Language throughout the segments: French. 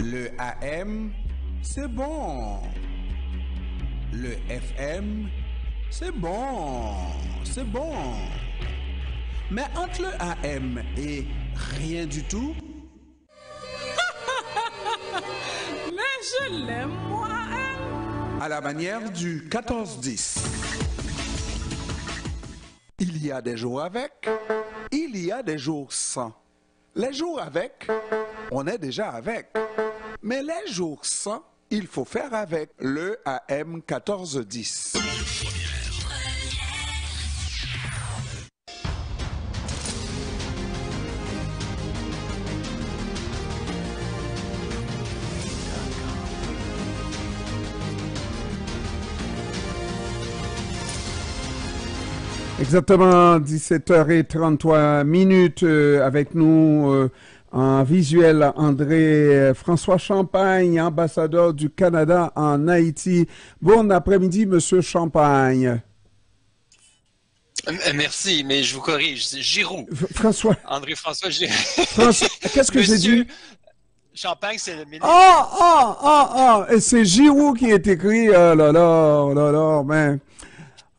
Le AM, c'est bon. Le FM, c'est bon. C'est bon. Mais entre le AM et rien du tout, Mais je l'aime, moi, à la manière du 14-10. Il y a des jours avec, il y a des jours sans. Les jours avec, on est déjà avec. Mais les jours sans, il faut faire avec le AM 14-10. Exactement 17h33 avec nous en visuel André-François Champagne, ambassadeur du Canada en Haïti. Bon après-midi, Monsieur Champagne. Merci, mais je vous corrige, c'est Giroux. François. André-François Giroux. François, qu'est-ce que j'ai dit? Champagne, c'est le ministre. Et c'est Giroux qui est écrit. Oh là là, oh là là, mais...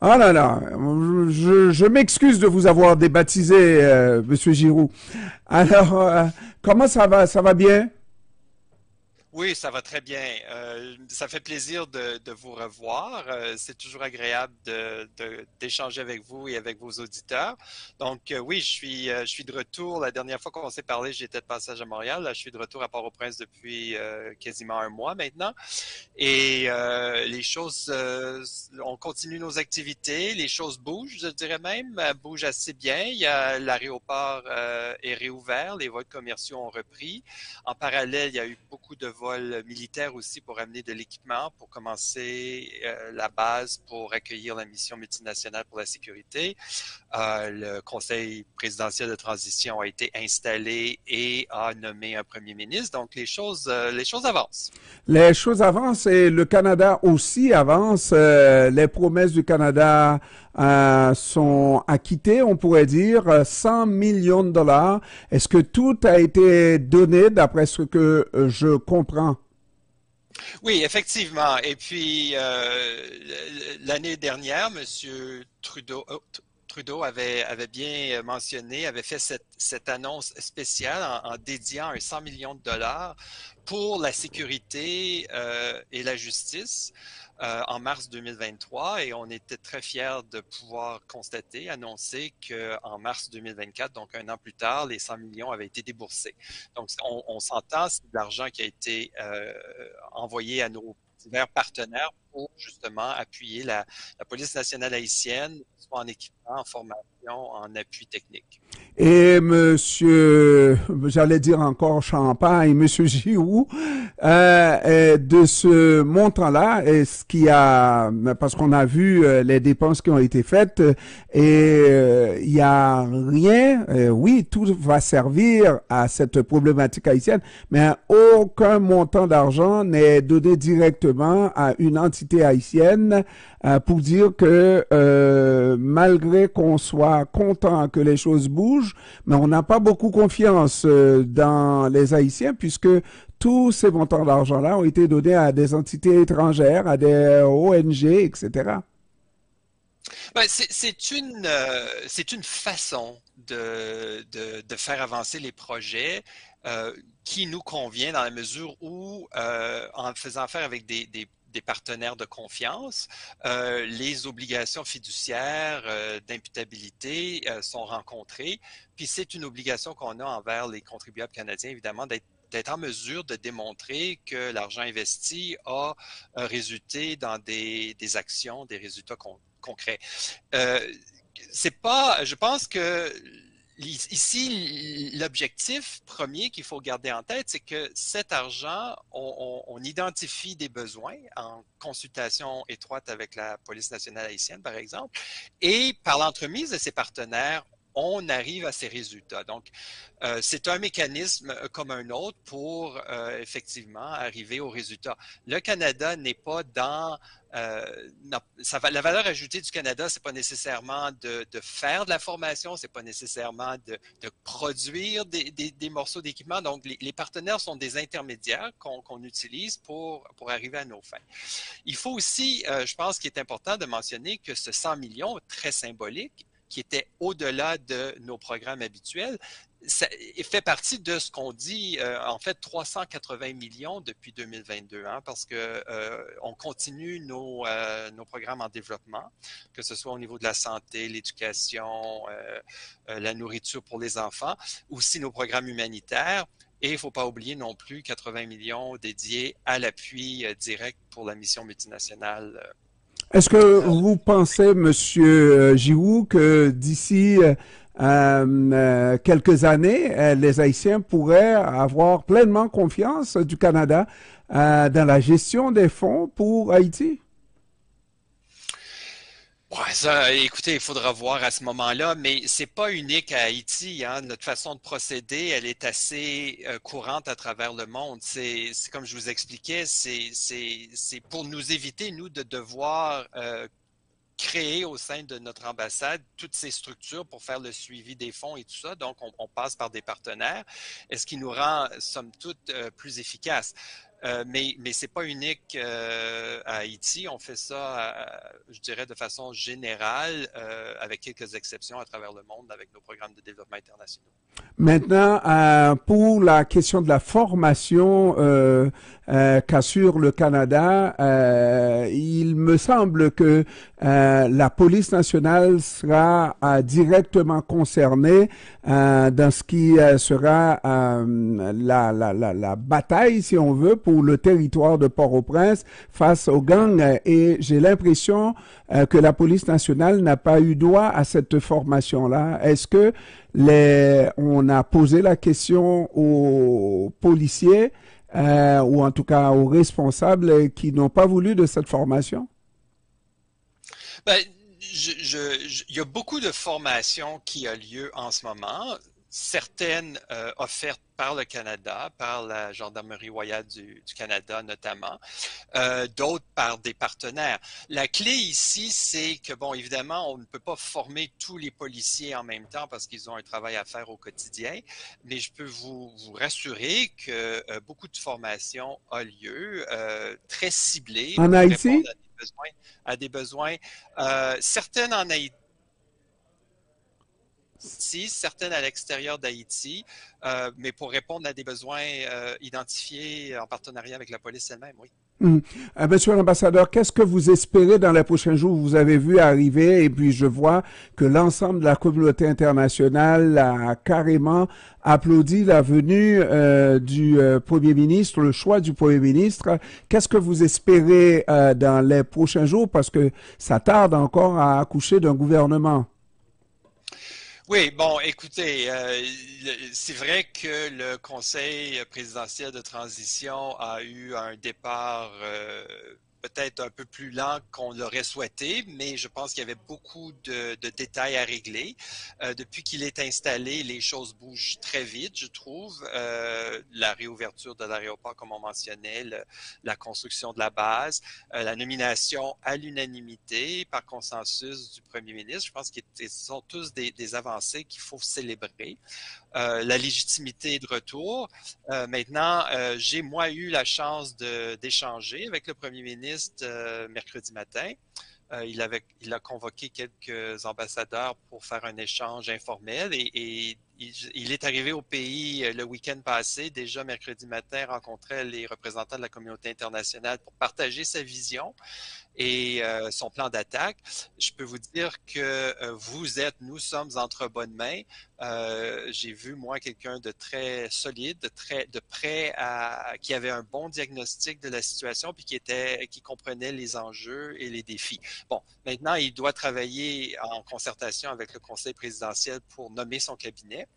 Ah là là, je m'excuse de vous avoir débaptisé, Monsieur Giroux. Alors, comment ça va? Ça va bien? Oui, ça va très bien. Ça fait plaisir de vous revoir. C'est toujours agréable d'échanger avec vous et avec vos auditeurs. Donc, oui, je suis de retour. La dernière fois qu'on s'est parlé, j'étais de passage à Montréal. Là, je suis de retour à Port-au-Prince depuis quasiment un mois maintenant. Et les choses, on continue nos activités. Les choses bougent, je dirais même, bougent assez bien. L'aéroport est réouvert. Les vols commerciaux ont repris. En parallèle, il y a eu beaucoup de vols militaires aussi pour amener de l'équipement, pour commencer la base pour accueillir la mission multinationale pour la sécurité. Le Conseil présidentiel de transition a été installé et a nommé un premier ministre. Donc, les choses avancent. Les choses avancent et le Canada aussi avance. Les promesses du Canada sont acquittées, on pourrait dire, 100 millions de dollars. Est-ce que tout a été donné d'après ce que je comprends? Oui, effectivement. Et puis, l'année dernière, Monsieur Trudeau avait bien mentionné, avait fait cette annonce spéciale en dédiant un 100 millions de dollars pour la sécurité et la justice en mars 2023. Et on était très fiers de pouvoir annoncer qu'en mars 2024, donc un an plus tard, les 100 millions avaient été déboursés. Donc, on s'entend, c'est de l'argent qui a été envoyé à nos divers partenaires pour justement appuyer la police nationale haïtienne, soit en équipement, en formation, en appui technique. Et monsieur, j'allais dire encore Champagne, monsieur Giroux, de ce montant-là, est-ce qu'il y a, parce qu'on a vu les dépenses qui ont été faites, et il y a rien, oui, tout va servir à cette problématique haïtienne, mais aucun montant d'argent n'est donné directement à une entité haïtienne pour dire que malgré qu'on soit content que les choses bougent, mais on n'a pas beaucoup confiance dans les Haïtiens puisque tous ces montants d'argent-là ont été donnés à des entités étrangères, à des ONG, etc. Ben, c'est une façon de faire avancer les projets qui nous convient dans la mesure où, en faisant affaire avec des partenaires de confiance, les obligations fiduciaires d'imputabilité sont rencontrées. Puis c'est une obligation qu'on a envers les contribuables canadiens, évidemment, d'être en mesure de démontrer que l'argent investi a résulté dans des actions, des résultats concrets. Je pense que ici, l'objectif premier qu'il faut garder en tête, c'est que cet argent, on identifie des besoins en consultation étroite avec la police nationale haïtienne, par exemple, et par l'entremise de ses partenaires, on arrive à ces résultats. Donc, c'est un mécanisme comme un autre pour effectivement arriver aux résultats. Le Canada n'est pas dans... la valeur ajoutée du Canada, c'est pas nécessairement de faire de la formation, c'est pas nécessairement de produire des morceaux d'équipement. Donc, les partenaires sont des intermédiaires qu'on utilise pour arriver à nos fins. Il faut aussi, je pense qu'il est important de mentionner que ce 100 millions, très symbolique, qui était au-delà de nos programmes habituels, ça fait partie de ce qu'on dit, en fait, 380 millions depuis 2022, hein, parce que on continue nos programmes en développement, que ce soit au niveau de la santé, l'éducation, la nourriture pour les enfants, aussi nos programmes humanitaires. Et il ne faut pas oublier non plus 80 millions dédiés à l'appui direct pour la mission multinationale. Est-ce que vous pensez, Monsieur Giroux, que d'ici quelques années, les Haïtiens pourraient avoir pleinement confiance du Canada dans la gestion des fonds pour Haïti? Ouais, ça, écoutez, il faudra voir à ce moment-là, mais c'est pas unique à Haïti, hein. Notre façon de procéder, elle est assez courante à travers le monde. C'est comme je vous expliquais, c'est pour nous éviter, nous, de devoir créer au sein de notre ambassade toutes ces structures pour faire le suivi des fonds et tout ça. Donc, on passe par des partenaires, et ce qui nous rend, somme toute, plus efficaces. Mais c'est pas unique à Haïti. On fait ça, je dirais, de façon générale, avec quelques exceptions à travers le monde, avec nos programmes de développement internationaux. Maintenant, pour la question de la formation qu'assure le Canada, il me semble que la police nationale sera directement concernée dans ce qui sera la bataille, si on veut, pour le territoire de Port-au-Prince face aux gangs. Et j'ai l'impression que la police nationale n'a pas eu droit à cette formation-là. Est-ce que on a posé la question aux policiers ou en tout cas aux responsables qui n'ont pas voulu de cette formation? Ben, il y a beaucoup de formations qui ont lieu en ce moment, certaines offertes par le Canada, par la Gendarmerie royale du Canada notamment, d'autres par des partenaires. La clé ici, c'est que, bon, évidemment, on ne peut pas former tous les policiers en même temps parce qu'ils ont un travail à faire au quotidien, mais je peux vous rassurer que beaucoup de formations ont lieu, très ciblées En pour Haïti? répondre à des besoins, certaines en Haïti, certaines à l'extérieur d'Haïti, mais pour répondre à des besoins identifiés en partenariat avec la police elle-même, oui. Monsieur l'ambassadeur, qu'est-ce que vous espérez dans les prochains jours? Vous avez vu arriver, et puis je vois que l'ensemble de la communauté internationale a carrément applaudi la venue du Premier ministre, le choix du Premier ministre. Qu'est-ce que vous espérez dans les prochains jours? Parce que ça tarde encore à accoucher d'un gouvernement. Oui, bon, écoutez, c'est vrai que le Conseil présidentiel de transition a eu un départ peut-être un peu plus lent qu'on l'aurait souhaité, mais je pense qu'il y avait beaucoup de détails à régler. Depuis qu'il est installé, les choses bougent très vite, je trouve. La réouverture de l'aéroport, comme on mentionnait, la construction de la base, la nomination à l'unanimité par consensus du premier ministre, je pense que ce sont tous des avancées qu'il faut célébrer. La légitimité est de retour. Maintenant, j'ai moi eu la chance d'échanger avec le premier ministre mercredi matin. Il a convoqué quelques ambassadeurs pour faire un échange informel et il est arrivé au pays le week-end passé. Déjà mercredi matin, rencontrait les représentants de la communauté internationale pour partager sa vision et son plan d'attaque. Je peux vous dire que nous sommes entre bonnes mains. J'ai vu, moi, quelqu'un de très solide, de prêt qui avait un bon diagnostic de la situation puis qui comprenait les enjeux et les défis. Bon, maintenant, il doit travailler en concertation avec le Conseil présidentiel pour nommer son cabinet. fait,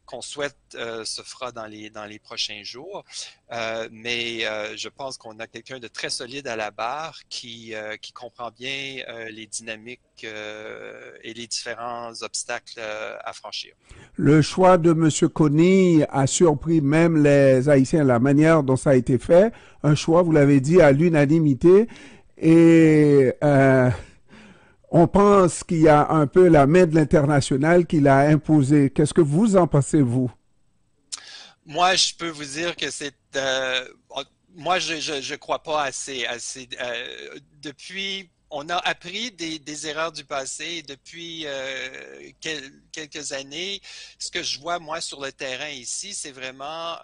qu'on souhaite se fera dans les prochains jours. Mais je pense qu'on a quelqu'un de très solide à la barre qui comprend bien les dynamiques et les différents obstacles à franchir. Le choix de M. Kony a surpris même les Haïtiens, la manière dont ça a été fait. Un choix, vous l'avez dit, à l'unanimité. Et on pense qu'il y a un peu la main de l'international qui l'a imposé. Qu'est-ce que vous en pensez, vous? Moi, je peux vous dire que c'est... moi, je crois pas assez. Depuis... On a appris des erreurs du passé et depuis quelques années, ce que je vois moi sur le terrain ici, c'est vraiment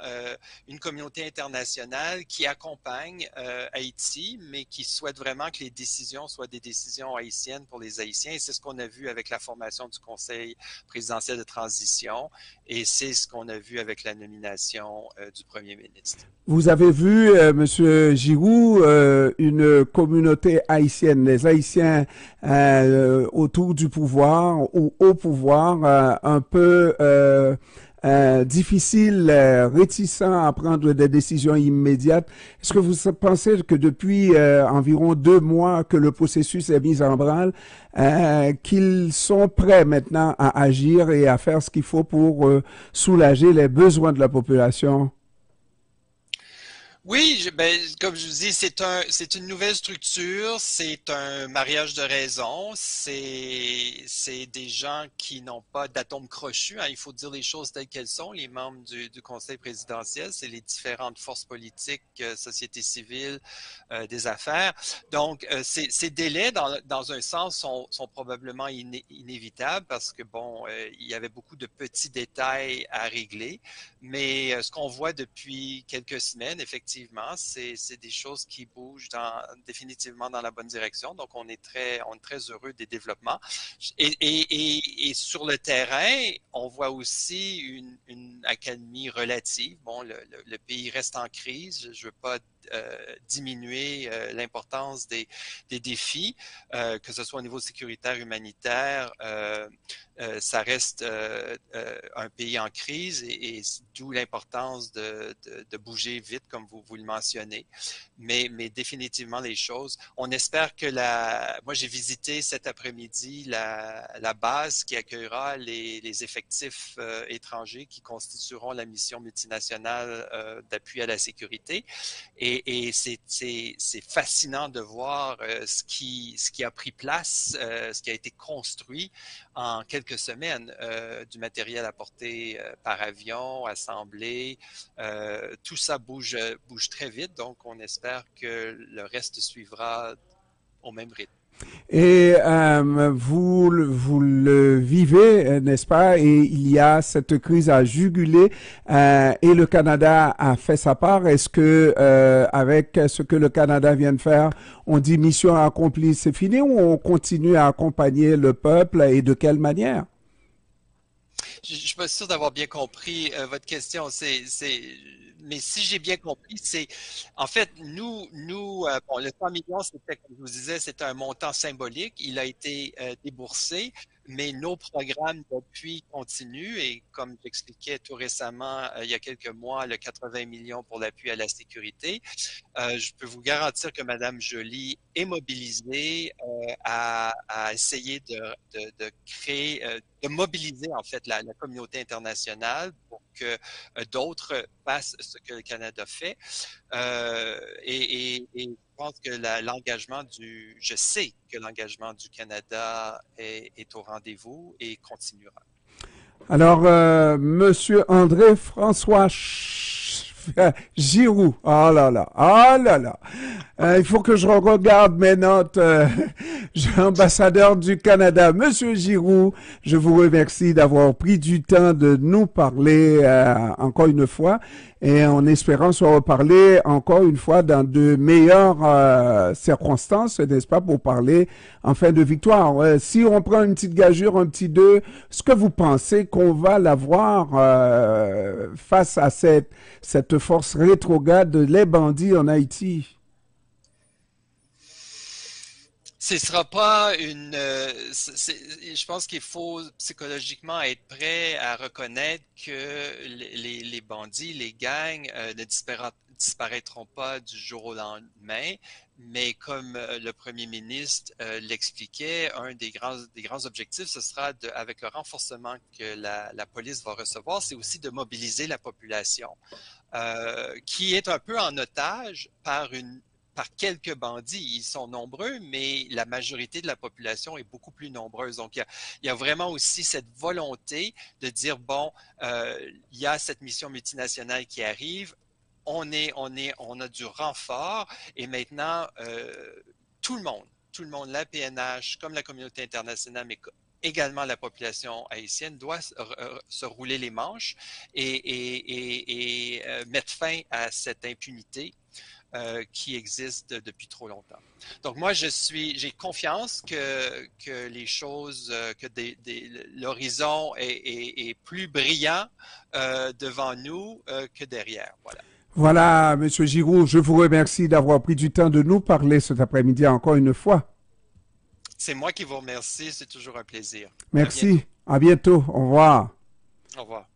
une communauté internationale qui accompagne Haïti, mais qui souhaite vraiment que les décisions soient des décisions haïtiennes pour les Haïtiens. Et c'est ce qu'on a vu avec la formation du Conseil présidentiel de transition et c'est ce qu'on a vu avec la nomination du Premier ministre. Vous avez vu, Monsieur Giroux, une communauté haïtienne, les Haïtiens autour du pouvoir ou au pouvoir, un peu difficile, réticent à prendre des décisions immédiates. Est-ce que vous pensez que depuis environ 2 mois que le processus est mis en branle, qu'ils sont prêts maintenant à agir et à faire ce qu'il faut pour soulager les besoins de la population? Oui, comme je vous dis, c'est une nouvelle structure, c'est un mariage de raison, c'est des gens qui n'ont pas d'atome crochu, hein, il faut dire les choses telles qu'elles sont, les membres du Conseil présidentiel, c'est les différentes forces politiques, société civile, des affaires. Donc, ces délais, dans un sens, sont probablement inévitables parce que, bon, il y avait beaucoup de petits détails à régler, mais ce qu'on voit depuis quelques semaines, effectivement, c'est des choses qui bougent définitivement dans la bonne direction. Donc, on est très heureux des développements. Et sur le terrain, on voit aussi une accalmie relative. Bon, le pays reste en crise. Je ne veux pas diminuer l'importance des défis, que ce soit au niveau sécuritaire, humanitaire. Ça reste un pays en crise et d'où l'importance de bouger vite, comme vous le mentionnez. Mais définitivement, les choses... On espère que moi, j'ai visité cet après-midi la base qui accueillera les effectifs étrangers qui constitueront la mission multinationale d'appui à la sécurité. Et c'est fascinant de voir ce qui a pris place, ce qui a été construit en quelques semaines, du matériel apporté par avion, assemblé, tout ça bouge très vite, donc on espère que le reste suivra au même rythme. Et vous le vivez, n'est-ce pas? Et il y a cette crise à juguler et le Canada a fait sa part. Est-ce que avec ce que le Canada vient de faire, on dit mission accomplie, c'est fini ou on continue à accompagner le peuple et de quelle manière? Je ne suis pas sûr d'avoir bien compris votre question. Mais si j'ai bien compris, c'est en fait nous bon, le 100 millions, c'était comme je vous disais, c'était un montant symbolique. Il a été déboursé, mais nos programmes d'appui continuent et comme j'expliquais tout récemment, il y a quelques mois, le 80 millions pour l'appui à la sécurité. Je peux vous garantir que Madame Joly est mobilisée à essayer de créer, de mobiliser en fait la communauté internationale pour que d'autres fassent ce que le Canada fait. Et je pense que je sais que l'engagement du Canada est au rendez-vous et continuera. Alors, Monsieur André François Giroux, oh là là, oh là là. Il faut que je regarde mes notes. Ambassadeur du Canada, Monsieur Giroux, je vous remercie d'avoir pris du temps de nous parler encore une fois et en espérant se reparler encore une fois dans de meilleures circonstances, n'est-ce pas, pour parler en fin de victoire. Si on prend une petite gageure, un petit 2, est-ce que vous pensez qu'on va l'avoir face à cette force rétrograde, les bandits en Haïti? Ce sera pas une. Je pense qu'il faut psychologiquement être prêt à reconnaître que les bandits, les gangs ne disparaîtront pas du jour au lendemain, mais comme le premier ministre l'expliquait, un des grands objectifs, ce sera avec le renforcement que la police va recevoir, c'est aussi de mobiliser la population, qui est un peu en otage par quelques bandits. Ils sont nombreux, mais la majorité de la population est beaucoup plus nombreuse. Donc, il y a vraiment aussi cette volonté de dire, bon, il y a cette mission multinationale qui arrive, on a du renfort, et maintenant, tout le monde, la PNH, comme la communauté internationale, mais également la population haïtienne, doit se rouler les manches et mettre fin à cette impunité qui existe depuis trop longtemps. Donc moi, j'ai confiance que les choses, que l'horizon est plus brillant devant nous que derrière. Voilà. Voilà, Monsieur Giroux, je vous remercie d'avoir pris du temps de nous parler cet après-midi encore une fois. C'est moi qui vous remercie, c'est toujours un plaisir. Merci, à bientôt, au revoir. Au revoir.